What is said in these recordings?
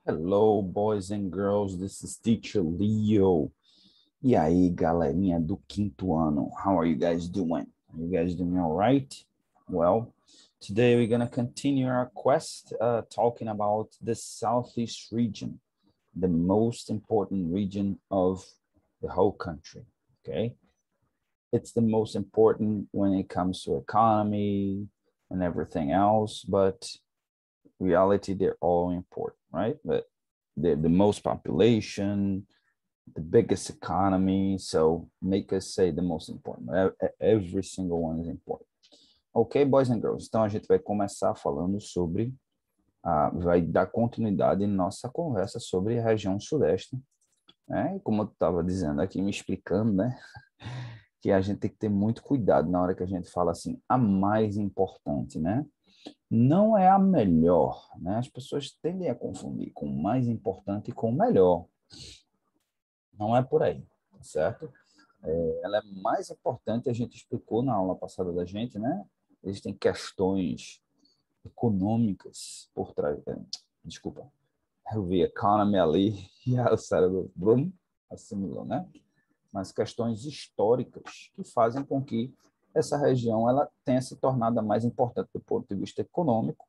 Hello, boys and girls. This is Teacher Leo. E aí, galerinha do quinto ano. How are you guys doing? Are you guys doing all right? Well, today we're going to continue our quest talking about the Southeast region, the most important region of the whole country. Okay. It's the most important when it comes to economy and everything else, but reality, they're all important, right? But they're the most population, the biggest economy. So make us say the most important. Every single one is important. Ok, boys and girls. Então a gente vai começar falando sobre, vai dar continuidade em nossa conversa sobre a região sudeste, né? E como eu estava dizendo aqui, me explicando, né? Que a gente tem que ter muito cuidado na hora que a gente fala assim, a mais importante, né? Não é a melhor, né? As pessoas tendem a confundir com o mais importante e com o melhor. Não é por aí, certo? Ela é mais importante, a gente explicou na aula passada da gente, né? Existem questões econômicas por trás. Desculpa, eu vi economy ali e o cérebro brum, assimilou, né? Mas questões históricas que fazem com que essa região ela tenha se tornado a mais importante do ponto de vista econômico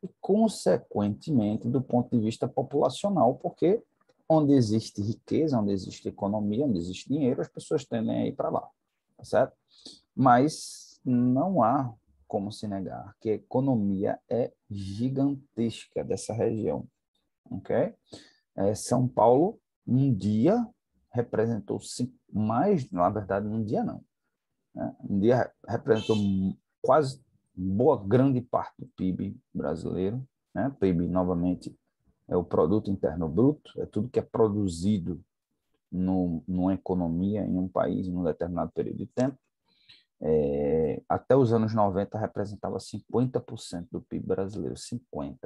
e, consequentemente, do ponto de vista populacional, porque onde existe riqueza, onde existe economia, onde existe dinheiro, as pessoas tendem a ir para lá, tá certo? Mas não há como se negar que a economia é gigantesca dessa região, ok? São Paulo, um dia, representou mais, na verdade, um dia não, né? Um dia representou quase boa grande parte do PIB brasileiro, né? PIB, novamente, é o produto interno bruto, é tudo que é produzido numa economia, em um país, em um determinado período de tempo. Até os anos 90 representava 50% do PIB brasileiro, 50%.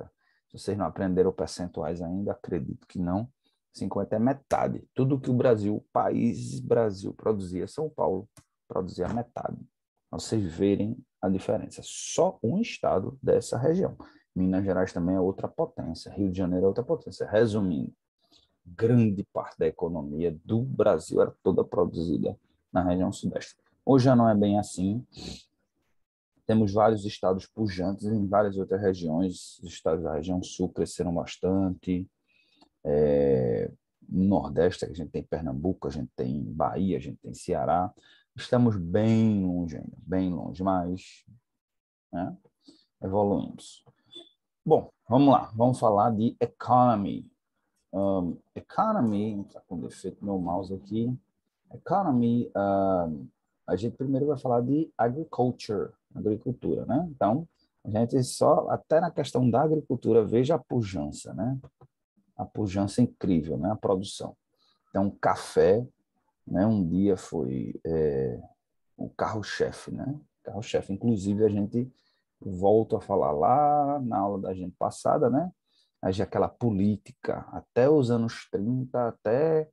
Se vocês não aprenderam percentuais ainda, acredito que não. 50 é metade. Tudo que o Brasil, o país Brasil produzia, São Paulo produzia metade. Vocês verem a diferença. Só um estado dessa região. Minas Gerais também é outra potência. Rio de Janeiro é outra potência. Resumindo, grande parte da economia do Brasil era toda produzida na região sudeste. Hoje já não é bem assim. Temos vários estados pujantes em várias outras regiões. Os estados da região sul cresceram bastante. No Nordeste, a gente tem Pernambuco, a gente tem Bahia, a gente tem Ceará. Estamos bem longe ainda, bem longe, mas, né, evoluímos. Bom, vamos lá, vamos falar de economy. Economy, está com defeito meu mouse aqui. Economy, a gente primeiro vai falar de agriculture, agricultura, né? Então, a gente só, até na questão da agricultura, veja a pujança, né? A pujança incrível, né? A produção. Então, café, né? Um dia foi o carro-chefe, né? Carro-chefe. Inclusive, a gente volta a falar lá na aula da gente passada, né? Aquela política até os anos 30, até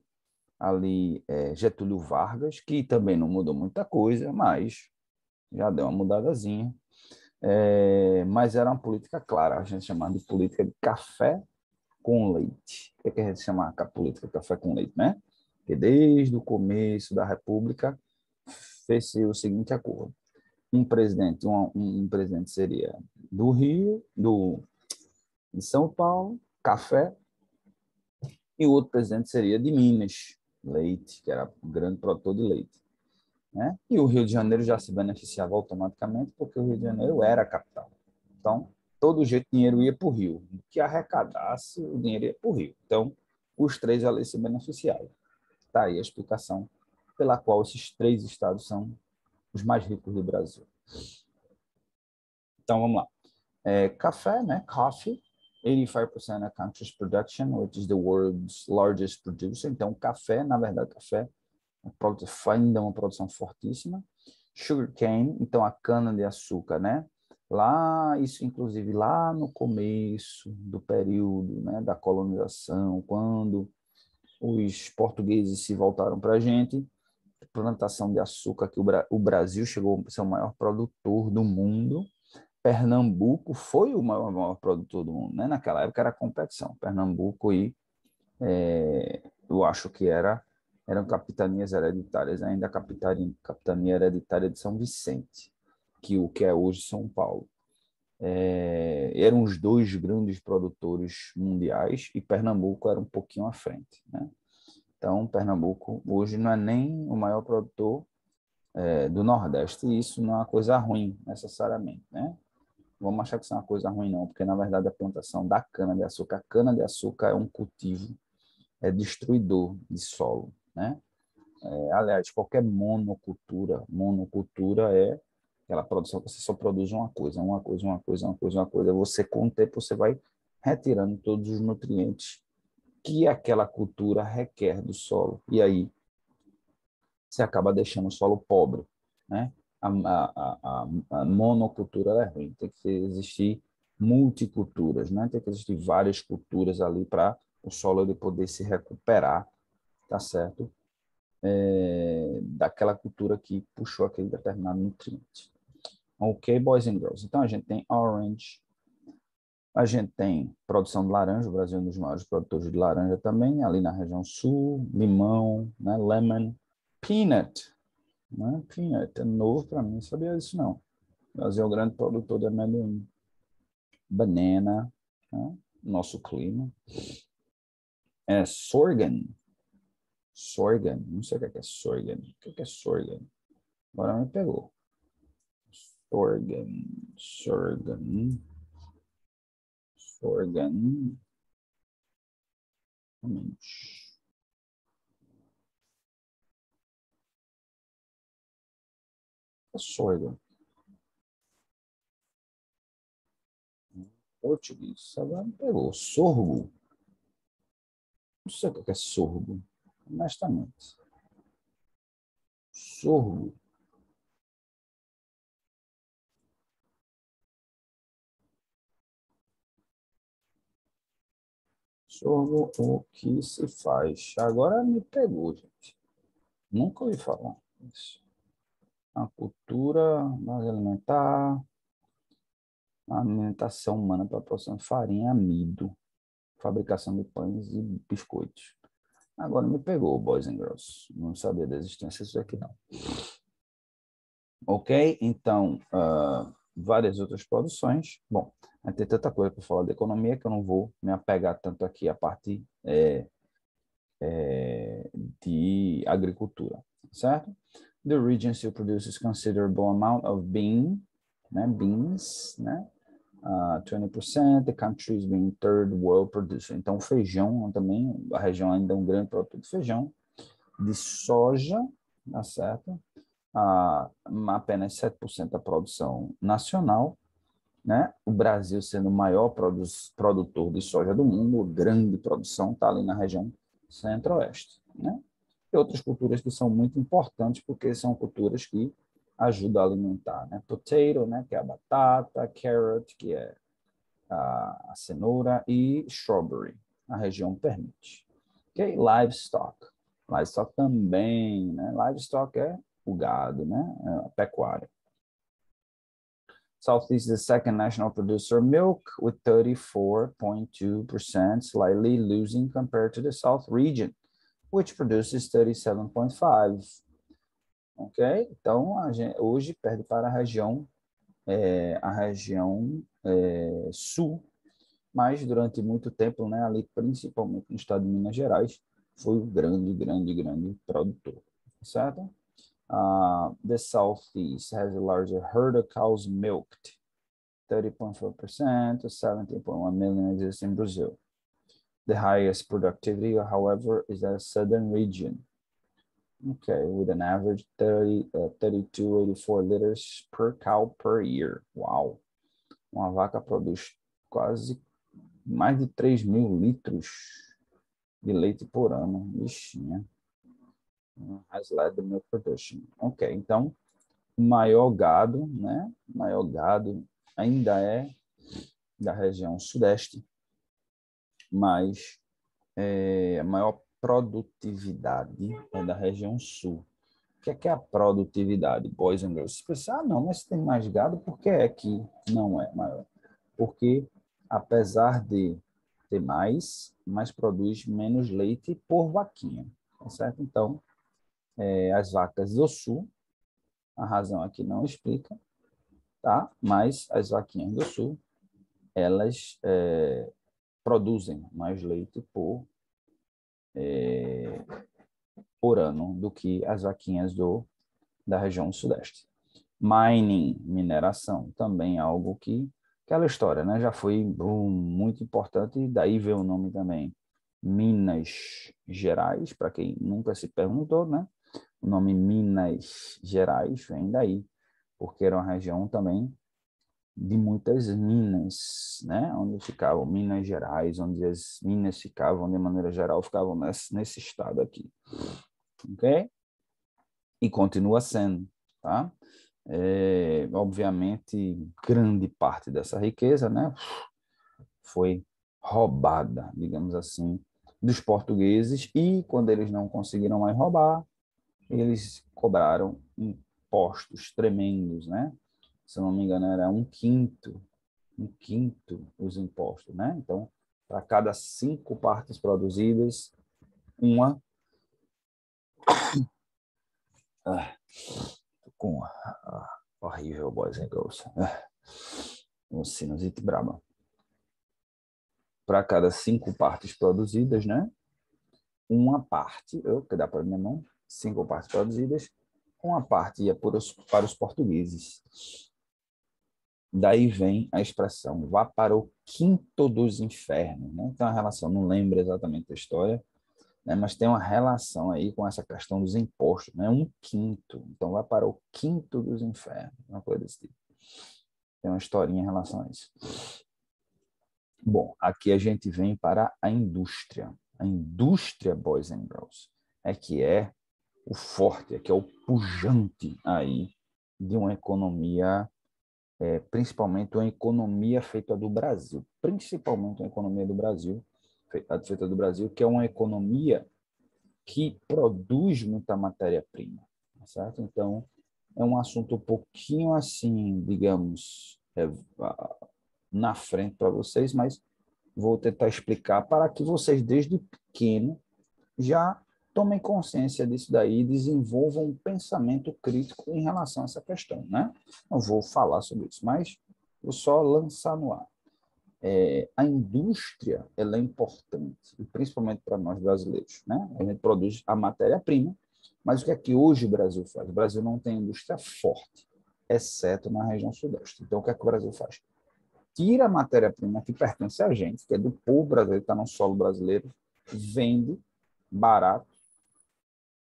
ali Getúlio Vargas, que também não mudou muita coisa, mas já deu uma mudadazinha. Mas era uma política clara, a gente chamava de política de café com leite. O que a gente chama a política de café com leite, né? Que desde o começo da República fez-se o seguinte acordo. Um presidente seria do Rio, de São Paulo, café, e o outro presidente seria de Minas, leite, que era um grande produtor de leite, né? E o Rio de Janeiro já se beneficiava automaticamente porque o Rio de Janeiro era a capital. Então, todo jeito o dinheiro ia para o Rio. O que arrecadasse, o dinheiro ia para o Rio. Então, os três ali se beneficiavam. Está aí a explicação pela qual esses três estados são os mais ricos do Brasil. Então, vamos lá. Café, né? Coffee. 85% of country's production, which is the world's largest producer. Então, café, na verdade, café ainda é uma produção fortíssima. Sugarcane, então a cana-de-açúcar, né? Lá, isso inclusive lá no começo do período, né, da colonização, quando os portugueses se voltaram para a gente, plantação de açúcar, que o Brasil chegou a ser o maior produtor do mundo, Pernambuco foi o maior produtor do mundo, né? Naquela época era competição. Pernambuco e eu acho que eram capitanias hereditárias, ainda a capitania hereditária de São Vicente, o que é hoje São Paulo. Eram os dois grandes produtores mundiais e Pernambuco era um pouquinho à frente, né? Então, Pernambuco hoje não é nem o maior produtor do Nordeste, e isso não é uma coisa ruim, necessariamente, né? Vamos achar que isso é uma coisa ruim, não, porque, na verdade, a plantação da cana-de-açúcar. A cana-de-açúcar é um cultivo destruidor de solo, né? Aliás, qualquer monocultura é aquela produção que você só produz uma coisa. Você, com o tempo, você vai retirando todos os nutrientes que aquela cultura requer do solo. E aí, você acaba deixando o solo pobre, né? A monocultura é ruim, tem que existir multiculturas, né? Tem que existir várias culturas ali para o solo ele poder se recuperar, tá certo? Daquela cultura que puxou aquele determinado nutriente. Ok, boys and girls. Então, a gente tem orange, a gente tem produção de laranja, o Brasil é um dos maiores produtores de laranja também, ali na região sul, limão, né? Lemon, peanut, né? Peanut é novo para mim, não sabia disso não. O Brasil é um grande produtor de amendoim. Banana, né? Nosso clima. Sorghum. Sorghum, não sei o que é sorghum. O que é sorghum? Agora me pegou. Sorghum. Sorghum. Português. Agora me pegou. Sorgo. Não sei o que é sorgo, honestamente. Sorgo. Sorgo, o que se faz? Agora me pegou, gente. Nunca ouvi falar disso. A cultura base alimentar, a alimentação humana para a produção de farinha, amido, fabricação de pães e biscoitos. Agora me pegou, boys and girls. Não sabia da existência disso aqui, não. Ok? Então, várias outras produções. Bom, tem tanta coisa para falar de economia que eu não vou me apegar tanto aqui à parte de agricultura, certo? The region still produces considerable amount of beans, né? 20%, the country is being third world producer. Então, feijão também, a região ainda é um grande produtor de feijão, de soja, tá certo? Apenas 7% da produção nacional, né? O Brasil sendo o maior produtor de soja do mundo, grande produção, está ali na região centro-oeste, né? E outras culturas que são muito importantes, porque são culturas que ajudam a alimentar, né? Potato, né? Que é a batata, carrot, que é a cenoura, e strawberry, a região permite. Ok? Livestock. Livestock também, né? Livestock é o gado, né? A pecuária. Southeast is the second national producer of milk with 34.2%, slightly losing compared to the South region, which produces 37.5%. Ok? Então, hoje perde para a região sul, mas durante muito tempo, né, ali principalmente no estado de Minas Gerais, foi o grande produtor, certo? The Southeast has a larger herd of cows milked, 30.4% to 17.1 million exists in Brazil. The highest productivity, however, is the southern region. Okay, with an average 32.84 liters per cow per year. Wow! Uma vaca produz quase mais de 3.000 litros de leite por ano. Bichinha. Has led the milk production. Ok, então, o maior gado, né? O maior gado ainda é da região sudeste, mas a maior produtividade é da região sul. que é a produtividade, boys and girls? Você pensa, não, mas tem mais gado, por que é que não é maior? Porque, apesar de ter mais, mas produz menos leite por vaquinha, tá certo? Então, as vacas do sul, a razão aqui não explica, tá? Mas as vaquinhas do sul, elas produzem mais leite por ano do que as vaquinhas da região sudeste. Mining, mineração, também é algo que, aquela história, né? Já foi muito importante, e daí veio o nome também, Minas Gerais, para quem nunca se perguntou, né? O nome Minas Gerais vem daí, porque era uma região também de muitas minas, né? Onde ficavam Minas Gerais, onde as minas ficavam, de maneira geral, ficavam nesse estado aqui, ok? E continua sendo, tá? Obviamente, grande parte dessa riqueza, né, foi roubada, digamos assim, dos portugueses, e quando eles não conseguiram mais roubar, eles cobraram impostos tremendos, né? Se eu não me engano, era um quinto os impostos, né? Então, para cada 5 partes produzidas, uma... Ah, com horrível, boys and girls. Um sinusite braba. Para cada 5 partes produzidas, né? Uma parte, que dá para minha mão, 5 partes produzidas, uma parte ia para os portugueses. Daí vem a expressão, vá para o quinto dos infernos, né? Tem uma relação, não lembro exatamente a história, né? Mas tem uma relação aí com essa questão dos impostos, né? Um quinto, então vá para o quinto dos infernos, uma coisa desse tipo. Tem uma historinha em relação a isso. Bom, aqui a gente vem para a indústria. A indústria, boys and girls, é o forte, que é o pujante aí de uma economia, principalmente uma economia feita do Brasil, principalmente uma economia do Brasil, feita do Brasil, que é uma economia que produz muita matéria-prima, certo? Então, é um assunto um pouquinho assim, digamos, na frente para vocês, mas vou tentar explicar para que vocês, desde pequeno, já tomem consciência disso daí e desenvolvam um pensamento crítico em relação a essa questão, né? Não vou falar sobre isso, mas vou só lançar no ar. A indústria, ela é importante, e principalmente para nós brasileiros, né? A gente produz a matéria-prima, mas o que é que hoje o Brasil faz? O Brasil não tem indústria forte, exceto na região sudeste. Então, o que é que o Brasil faz? Tira a matéria-prima que pertence a gente, que é do povo brasileiro, está no solo brasileiro, vende barato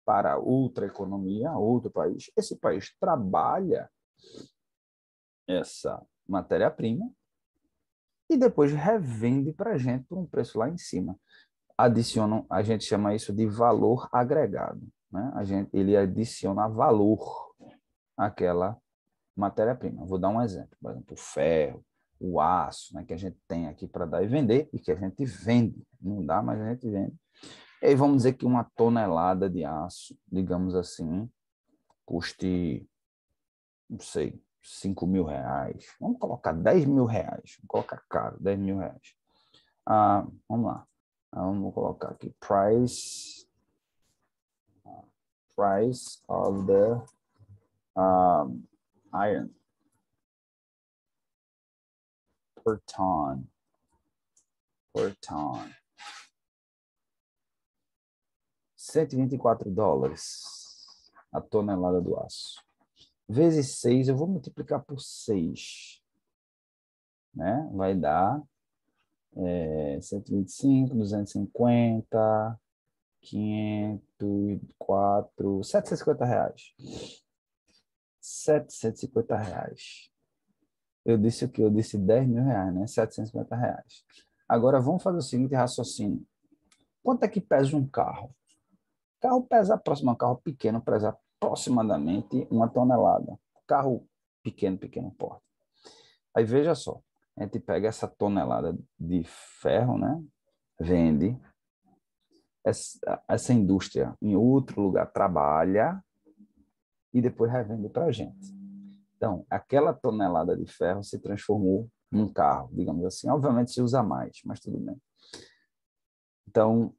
para outra economia, outro país. Esse país trabalha essa matéria-prima e depois revende para a gente por um preço lá em cima. Adicionam, a gente chama isso de valor agregado, né? Ele adiciona valor àquela matéria-prima. Vou dar um exemplo, por exemplo, o ferro, o aço, né, que a gente tem aqui para dar e vender, e que a gente vende. Não dá, mas a gente vende. E aí vamos dizer que uma tonelada de aço, digamos assim, custe, não sei, 5.000 reais. Vamos colocar 10.000 reais. Vamos colocar caro, 10.000 reais. Vamos lá. Vamos colocar aqui, price of the iron per ton. Per ton. $124 a tonelada do aço. Vezes 6, eu vou multiplicar por 6, né? Vai dar 125, 250, 504, R$ 750. R$ 750. Eu disse o quê? Eu disse R$ 10.000, né? R$ 750. Agora vamos fazer o seguinte raciocínio. Quanto é que pesa um carro? Carro pesa aproximadamente, carro pequeno pesa aproximadamente 1 tonelada. Carro pequeno porte. Aí veja só, a gente pega essa tonelada de ferro, né? Vende, essa indústria em outro lugar trabalha, e depois revende para a gente. Então, aquela tonelada de ferro se transformou num carro, digamos assim. Obviamente se usa mais, mas tudo bem. Então,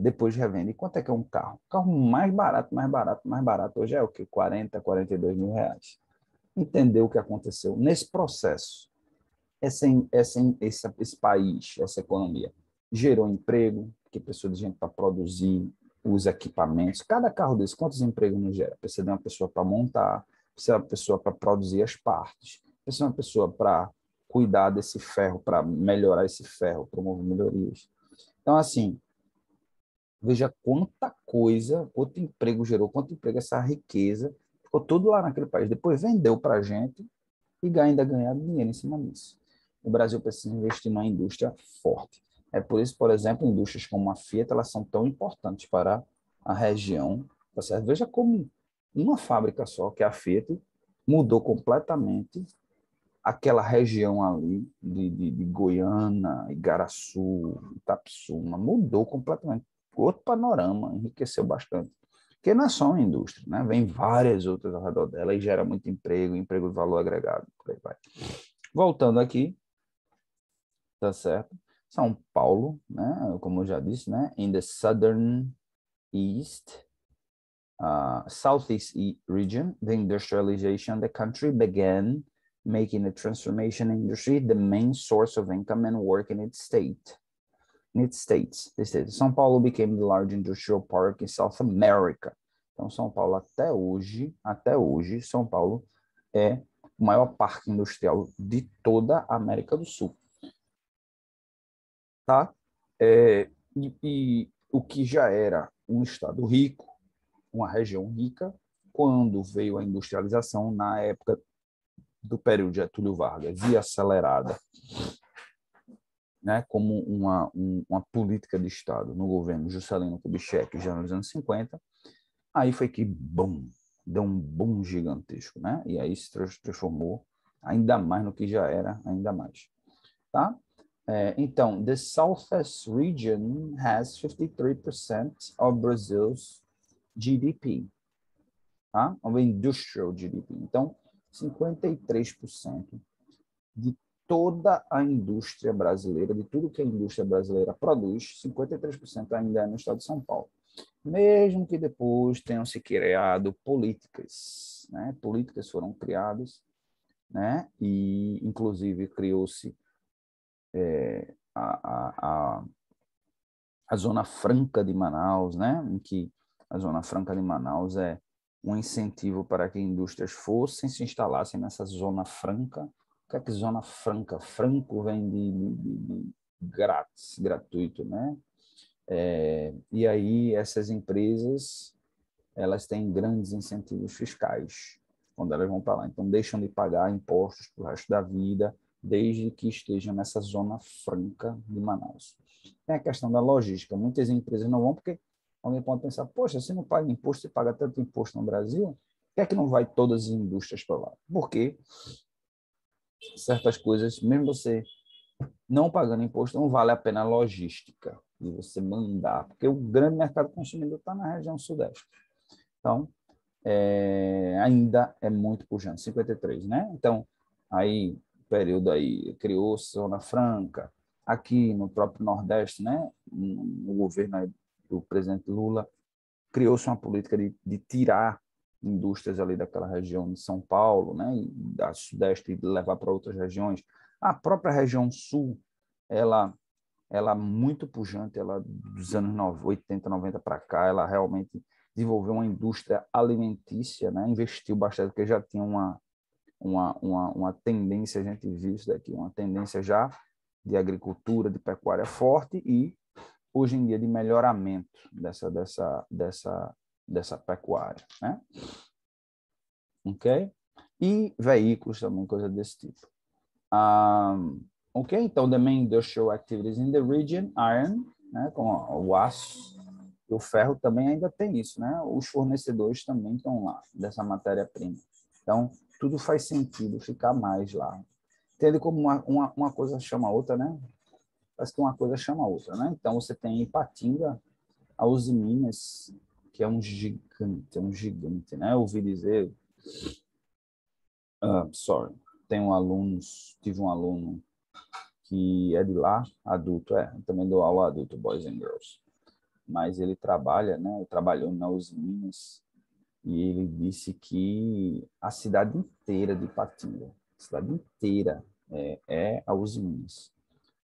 depois revende. E quanto é que é um carro? O carro mais barato hoje é o quê? 40, 42 mil reais. Entendeu o que aconteceu? Nesse processo, esse país, essa economia, gerou emprego, que precisa de gente para produzir os equipamentos. Cada carro desse, quantos empregos não gera? Precisa de uma pessoa para montar, precisa de uma pessoa para produzir as partes, precisa de uma pessoa para cuidar desse ferro, para melhorar esse ferro, promover melhorias. Então, assim, veja quanta coisa, quanto emprego gerou, quanto emprego essa riqueza, ficou tudo lá naquele país. Depois vendeu para a gente e ainda ganhar dinheiro em cima disso. O Brasil precisa investir numa indústria forte. É por isso, por exemplo, indústrias como a Fiat, elas são tão importantes para a região. Tá certo? Veja como uma fábrica só, que é a Fiat, mudou completamente aquela região ali de Goiânia, Igaraçu, Itapsuma, mudou completamente. Outro panorama, enriqueceu bastante. Porque não é só uma indústria, né? Vem várias outras ao redor dela e gera muito emprego, emprego de valor agregado, por aí vai. Voltando aqui, tá certo? São Paulo, né? Como eu já disse, né? In the southern east, southeast region, the industrialization of the country began, making the transformation industry the main source of income and work in its state. São Paulo became the large industrial park in South America. Então, São Paulo até hoje, São Paulo é o maior parque industrial de toda a América do Sul. Tá? E o que já era um estado rico, uma região rica, quando veio a industrialização, na época do período de Getúlio Vargas, e acelerada, né, como uma política de Estado no governo Juscelino Kubitschek, já nos anos 50, aí foi que, bum, deu um boom gigantesco, né? E aí se transformou ainda mais no que já era, ainda mais. Tá? Então, the Southeast region has 53% of Brazil's GDP, tá? Of industrial GDP. Então, 53% de toda a indústria brasileira, de tudo que a indústria brasileira produz, 53% ainda é no estado de São Paulo. Mesmo que depois tenham se criado políticas, né? Políticas foram criadas, né? E, inclusive, criou-se a Zona Franca de Manaus, né? Em que a Zona Franca de Manaus é um incentivo para que indústrias fossem, se instalassem nessa Zona Franca. O que é que Zona Franca? Franco vem de grátis, gratuito, né? E aí essas empresas, elas têm grandes incentivos fiscais quando elas vão para lá. Então, deixam de pagar impostos para o resto da vida, desde que estejam nessa Zona Franca de Manaus. Tem a questão da logística. Muitas empresas não vão porque alguém pode pensar, poxa, se não paga imposto, se paga tanto imposto no Brasil, por que é que não vai todas as indústrias para lá? Porque certas coisas, mesmo você não pagando imposto, não vale a pena a logística de você mandar, porque o grande mercado consumidor está na região sudeste. Então, ainda é muito pujante, 53, né? Então, aí, período aí, criou-se Zona Franca, aqui no próprio Nordeste, né? No governo do presidente Lula, criou-se uma política de tirar indústrias ali daquela região de São Paulo, né? E da Sudeste e levar para outras regiões. A própria região Sul, ela muito pujante, ela dos anos 80, 90 para cá, ela realmente desenvolveu uma indústria alimentícia, né? Investiu bastante, porque já tinha uma tendência, a gente viu isso daqui, uma tendência já de agricultura, de pecuária forte e, hoje em dia, de melhoramento dessa pecuária, né? Ok? E veículos também, coisa desse tipo. Ok, então, the main industrial activities in the region, iron, né, com o aço e o ferro também ainda tem isso, né? Os fornecedores também estão lá, dessa matéria-prima. Então, tudo faz sentido ficar mais lá. Entende como uma coisa chama a outra, né? Parece que uma coisa chama a outra, né? Então, você tem em Ipatinga a Uzi Minas, que é um gigante, né? Eu ouvi dizer, tive um aluno que é de lá, adulto, eu também dou aula adulto, boys and girls, mas ele trabalhou na Uzi Minas, e ele disse que a cidade inteira de Ipatinga, a cidade inteira é a Uzi Minas.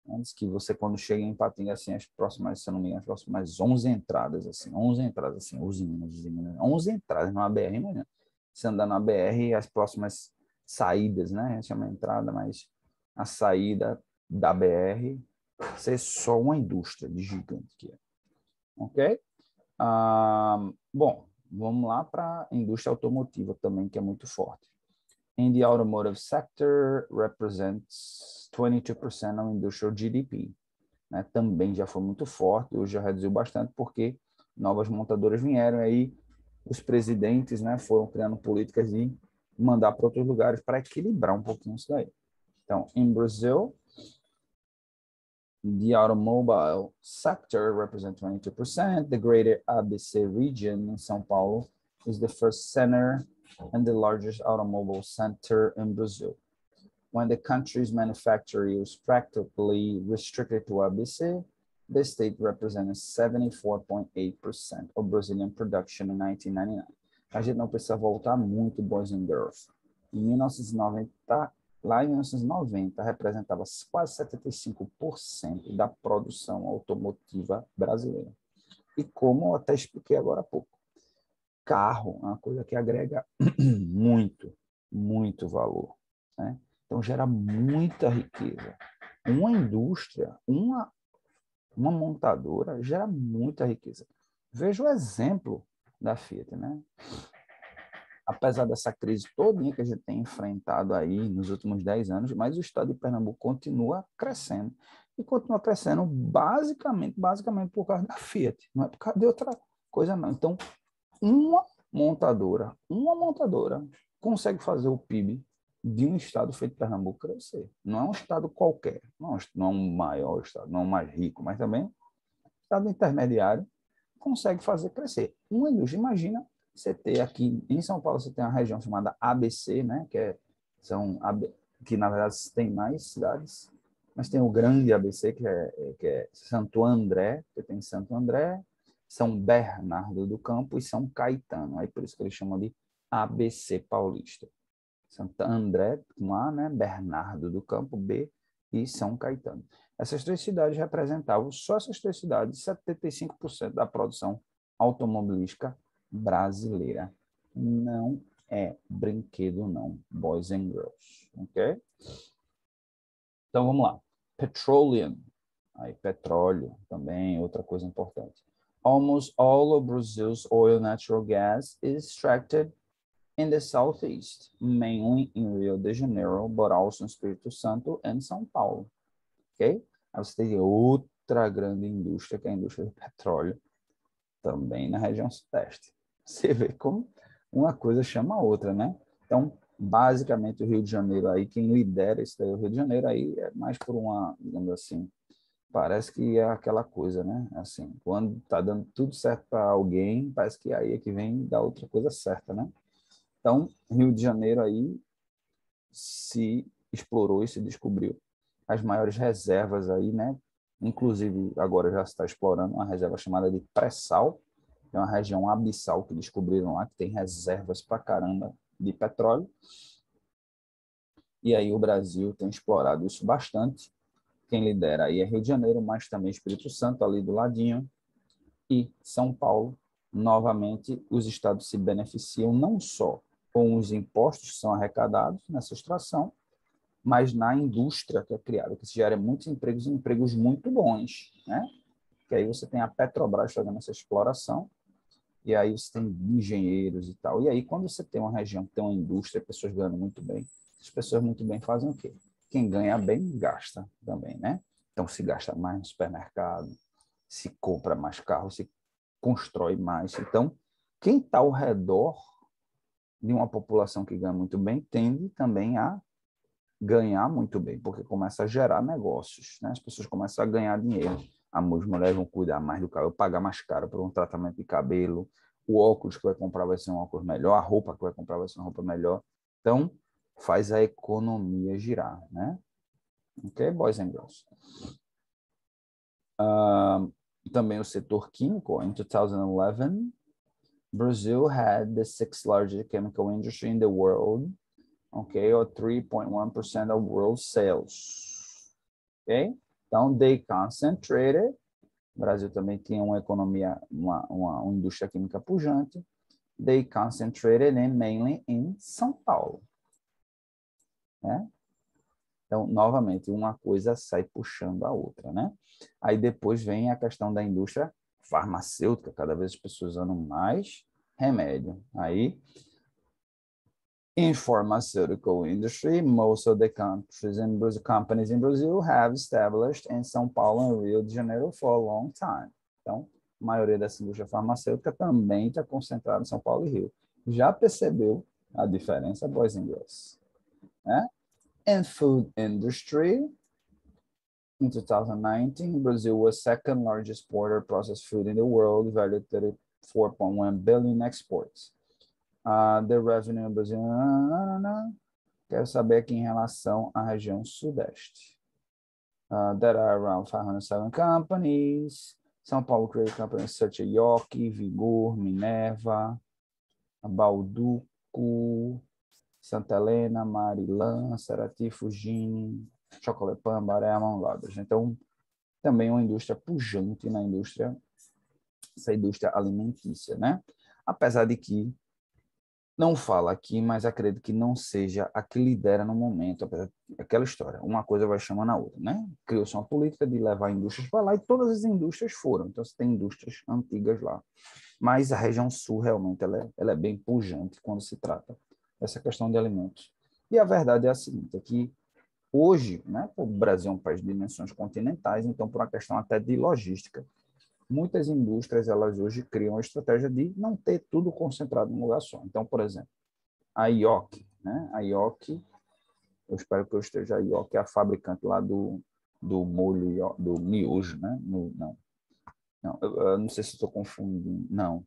Antes que você, quando chega em Ipatinga, assim, as próximas, se eu não me engano, as próximas 11 entradas, assim, 11 Minas, 11 entradas na BR, imagina. Você andar na BR, as próximas saídas, né? A gente chama entrada, mas a saída da BR ser só uma indústria de gigante que é. Ok? Bom, vamos lá para a indústria automotiva também, que é muito forte. In the automotive sector, represents 22% of industrial GDP. Né? Também já foi muito forte, hoje já reduziu bastante, porque novas montadoras vieram, aí os presidentes, né, foram criando políticas de mandar para outros lugares para equilibrar um pouquinho isso daí. Então, em Brasil, the automobile sector represents 22%. The greater ABC region in São Paulo is the first center and the largest automobile center in Brazil. When the country's manufacturing was practically restricted to ABC, the state represented 74.8% of Brazilian production in 1999. A gente não precisa voltar muito, boys and girls. Em 1990, lá em 1990, representava quase 75% da produção automotiva brasileira. E como eu até expliquei agora há pouco, carro é uma coisa que agrega muito valor, né? Então, gera muita riqueza. Uma indústria, uma montadora, gera muita riqueza. Veja o exemplo da Fiat, né? Apesar dessa crise todinha que a gente tem enfrentado aí nos últimos 10 anos, mas o estado de Pernambuco continua crescendo. E continua crescendo basicamente por causa da Fiat, não é por causa de outra coisa, não. Então, uma montadora consegue fazer o PIB de um estado feito Pernambuco crescer. Não é um estado qualquer, não é um maior estado, não é um mais rico, mas também um estado intermediário consegue fazer crescer. Uma indústria, imagina você ter aqui em São Paulo, você tem uma região chamada ABC, né, que na verdade tem mais cidades, mas tem o grande ABC, que é Santo André, que tem Santo André, São Bernardo do Campo e São Caetano. Aí por isso que eles chamam de ABC Paulista. Santo André, com A, né? Bernardo do Campo, B, e São Caetano. Essas três cidades representavam, só essas três cidades, 75% da produção automobilística brasileira. Não é brinquedo, não, boys and girls. Ok? Então, vamos lá. Petroleum. Aí, petróleo também, outra coisa importante. Almost all of Brazil's oil and natural gas is extracted in the southeast, mainly in Rio de Janeiro, but also in Espírito Santo e São Paulo. Ok? Aí você tem outra grande indústria, que é a indústria do petróleo, também na região sudeste. Você vê como uma coisa chama a outra, né? Então, basicamente, o Rio de Janeiro aí, quem lidera isso daí, o Rio de Janeiro aí é mais por uma, digamos assim, parece que é aquela coisa, né? Assim, quando tá dando tudo certo para alguém, parece que aí é que vem da outra coisa certa, né? Então, Rio de Janeiro aí se explorou e se descobriu as maiores reservas aí, né? Inclusive, agora já se está explorando uma reserva chamada de pré-sal, que é uma região abissal que descobriram lá, que tem reservas pra caramba de petróleo. E aí o Brasil tem explorado isso bastante. Quem lidera aí é Rio de Janeiro, mas também Espírito Santo, ali do ladinho, e São Paulo. Novamente, os estados se beneficiam não só com os impostos que são arrecadados nessa extração, mas na indústria que é criada, que se gera muitos empregos, empregos muito bons, né? Que aí você tem a Petrobras fazendo essa exploração, e aí você tem engenheiros e tal. E aí, quando você tem uma região que tem uma indústria, pessoas ganhando muito bem, as pessoas muito bem fazem o quê? Quem ganha bem, gasta também, né? Então, se gasta mais no supermercado, se compra mais carro, se constrói mais. Então, quem está ao redor de uma população que ganha muito bem, tende também a ganhar muito bem, porque começa a gerar negócios, né? As pessoas começam a ganhar dinheiro. As mulheres vão cuidar mais do cabelo, pagar mais caro por um tratamento de cabelo, o óculos que vai comprar vai ser um óculos melhor, a roupa que vai comprar vai ser uma roupa melhor. Então, faz a economia girar, né? Ok, boys and girls? Também o setor químico, em 2011, Brazil had the sixth largest chemical industry in the world, okay, or 3.1% of world sales. Ok? Então, they concentrated. O Brasil também tinha uma economia, uma indústria química pujante. They concentrated mainly in São Paulo. Né? Então, novamente, uma coisa sai puxando a outra, né? Aí depois vem a questão da indústria farmacêutica, cada vez as pessoas usando mais remédio. Aí, in pharmaceutical industry, most of the companies in Brazil have established in São Paulo and Rio de Janeiro for a long time. Então, a maioria dessa indústria farmacêutica também está concentrada em São Paulo e Rio. Já percebeu a diferença, boys and girls? Né? In food industry, in 2019, Brazil was second largest exporter of processed food in the world, valued 34.1 billion exports. The revenue in Brazil, quero saber aqui em relação à região sudeste. There are around 507 companies. São Paulo created companies such as Yoki, Vigor, Minerva, Balduco, Santa Helena, Marilã, Cerati, Fugini, Chocolepam, Baré, Among others. Então, também uma indústria pujante na indústria, essa indústria alimentícia, né? Apesar de que não fala aqui, mas acredito que não seja a que lidera no momento, aquela história. Uma coisa vai chamando a outra, né? Criou-se uma política de levar indústrias para lá e todas as indústrias foram. Então, você tem indústrias antigas lá. Mas a região sul, realmente, ela é bem pujante quando se trata dessa questão de alimentos. E a verdade é a seguinte, é que hoje, né, o Brasil é um país de dimensões continentais, então, por uma questão até de logística, muitas indústrias, elas hoje criam a estratégia de não ter tudo concentrado em um lugar só. Então, por exemplo, a Yoki, né? A Yoki, eu espero que eu esteja, a Yoki é a fabricante lá do molho, do miojo, né? Eu não sei se estou confundindo, não.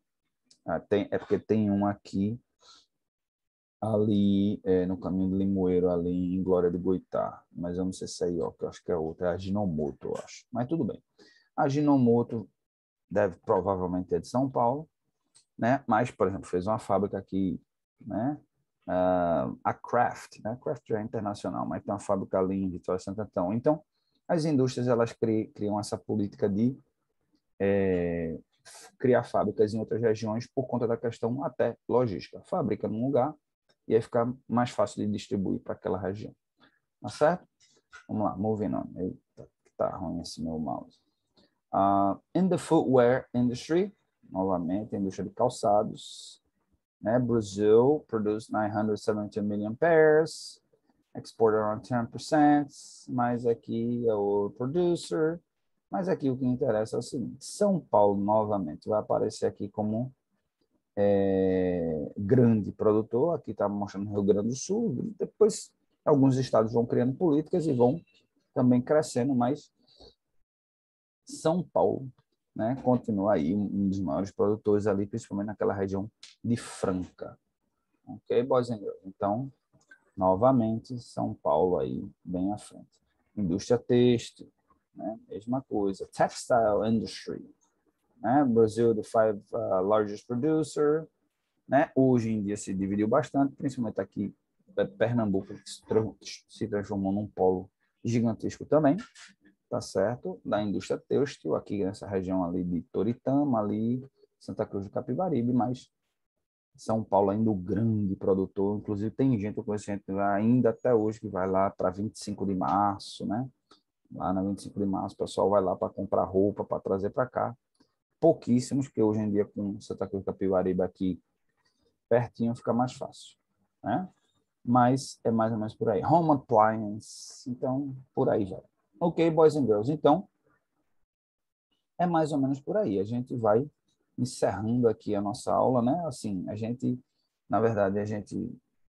É porque tem um aqui, ali no caminho do Limoeiro, ali em Glória de Goitá, mas eu não sei se é a Yoki, eu acho que é outra, é a Ajinomoto, eu acho. Mas tudo bem. A Ajinomoto deve provavelmente ter de São Paulo, né? Mas, por exemplo, fez uma fábrica aqui, né? A Kraft, né? Kraft já é internacional, mas tem uma fábrica ali em Vitória Santo Antão. Então, as indústrias, elas criam essa política de criar fábricas em outras regiões por conta da questão até logística. Fabrica num lugar e aí fica mais fácil de distribuir para aquela região. Tá certo? Vamos lá, moving on. Eita, tá ruim esse meu mouse. In the footwear industry, novamente, a indústria de calçados, né? Brazil produced 970 million pairs, export around 10%, mas aqui é o producer, mas aqui o que interessa é o seguinte, São Paulo, novamente, vai aparecer aqui como grande produtor, aqui está mostrando Rio Grande do Sul, depois alguns estados vão criando políticas e vão também crescendo, mas São Paulo, né, continua aí um dos maiores produtores ali, principalmente naquela região de Franca. Ok, boys and girls? Então, novamente, São Paulo aí bem à frente. Indústria têxtil, né, mesma coisa. Textile industry, né, Brasil, the five largest producer, né, hoje em dia se dividiu bastante, principalmente aqui, Pernambuco, que se transformou num polo gigantesco também, tá certo? Da indústria têxtil, aqui nessa região ali de Toritama, ali, Santa Cruz do Capibaribe, mas São Paulo ainda o grande produtor, inclusive tem gente, eu conheço gente ainda até hoje que vai lá para 25 de março, né? Lá na 25 de março, o pessoal vai lá para comprar roupa, para trazer para cá. Pouquíssimos, porque hoje em dia com Santa Cruz do Capibaribe aqui pertinho fica mais fácil, né? Mas é mais ou menos por aí. Home appliance, então por aí vai. Ok, boys and girls, então é mais ou menos por aí. A gente vai encerrando aqui a nossa aula, né? Assim, na verdade,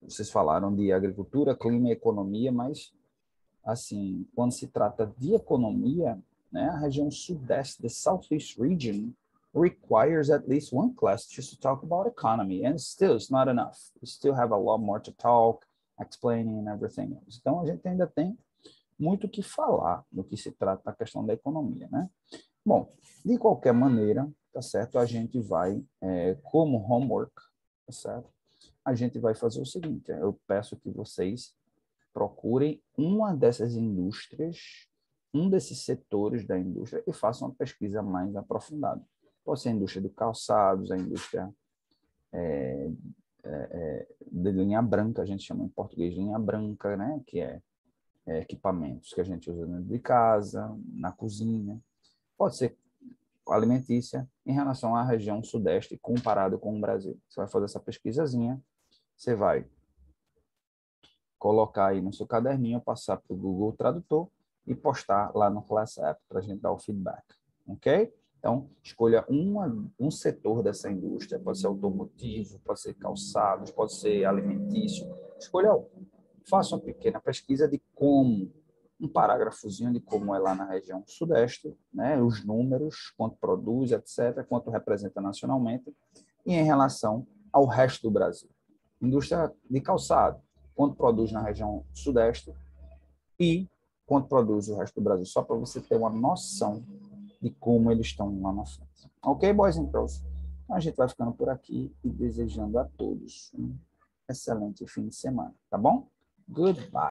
vocês falaram de agricultura, clima e economia, mas, assim, quando se trata de economia, né? A região sudeste, the Southeast Region, requires at least one class just to talk about economy, and still it's not enough. We still have a lot more to talk, explaining and everything else. Então, a gente ainda tem muito o que falar no que se trata da questão da economia, né? Bom, de qualquer maneira, tá certo? A gente vai, como homework, tá certo? A gente vai fazer o seguinte, eu peço que vocês procurem uma dessas indústrias, um desses setores da indústria e façam uma pesquisa mais aprofundada. Pode ser a indústria de calçados, a indústria de linha branca, a gente chama em português de linha branca, né? Que é equipamentos que a gente usa dentro de casa, na cozinha. Pode ser alimentícia em relação à região sudeste comparado com o Brasil. Você vai fazer essa pesquisazinha, você vai colocar aí no seu caderninho, passar para o Google Tradutor e postar lá no Class App para a gente dar o feedback, ok? Então, escolha um setor dessa indústria, pode ser automotivo, pode ser calçados, pode ser alimentício, escolha um. Faça uma pequena pesquisa de como, um parágrafozinho de como é lá na região sudeste, né? Os números, quanto produz, etc., quanto representa nacionalmente, e em relação ao resto do Brasil. Indústria de calçado, quanto produz na região sudeste e quanto produz o resto do Brasil, só para você ter uma noção de como eles estão lá na frente. Ok, boys and girls? Então a gente vai ficando por aqui e desejando a todos um excelente fim de semana, tá bom? Goodbye.